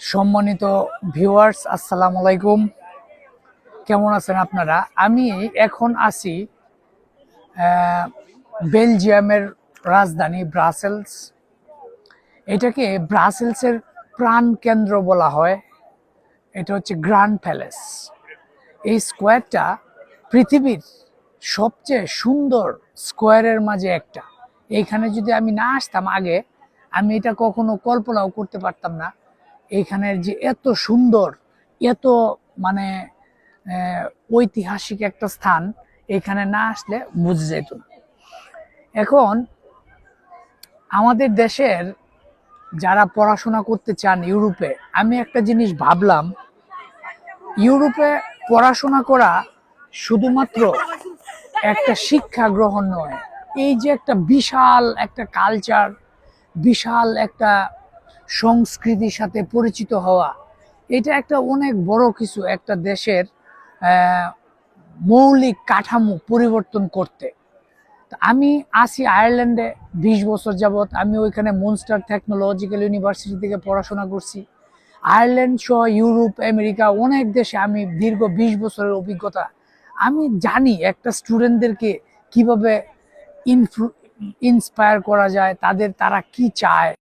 সম্মানিত ভিউয়ার্স, আসসালামু আলাইকুম। কেমন আছেন আপনারা? আমি এখন আছি বেলজিয়ামের রাজধানী ব্রাসেলস। এটাকে ব্রাসেলসের প্রাণ কেন্দ্র বলা হয়। এটা হচ্ছে গ্র্যান্ড প্যালেস। এই স্কোয়ারটা পৃথিবীর সবচেয়ে সুন্দর স্কোয়ারের মাঝে একটা। এইখানে যদি আমি না আসতাম আগে, আমি এটা কখনো কল্পনাও করতে পারতাম না। এইখানের যে এত সুন্দর, এত মানে ঐতিহাসিক একটা স্থান, এখানে না আসলে বুঝে যেত না। এখন আমাদের দেশের যারা পড়াশোনা করতে চান ইউরোপে, আমি একটা জিনিস ভাবলাম, ইউরোপে পড়াশোনা করা শুধুমাত্র একটা শিক্ষা গ্রহণ নয়, এই যে একটা বিশাল একটা কালচার, বিশাল একটা সংস্কৃতির সাথে পরিচিত হওয়া, এটা একটা অনেক বড় কিছু একটা দেশের মৌলিক কাঠামো পরিবর্তন করতে। আমি আছি আয়ারল্যান্ডে 20 বছর যাবৎ। আমি ওইখানে মুনস্টার টেকনোলজিক্যাল ইউনিভার্সিটি থেকে পড়াশোনা করছি। আয়ারল্যান্ড সহ ইউরোপ, আমেরিকা অনেক দেশে আমি দীর্ঘ 20 বছরের অভিজ্ঞতা। আমি জানি একটা স্টুডেন্টদেরকে কিভাবে ইন্সপায়ার করা যায়, তারা কি চায়।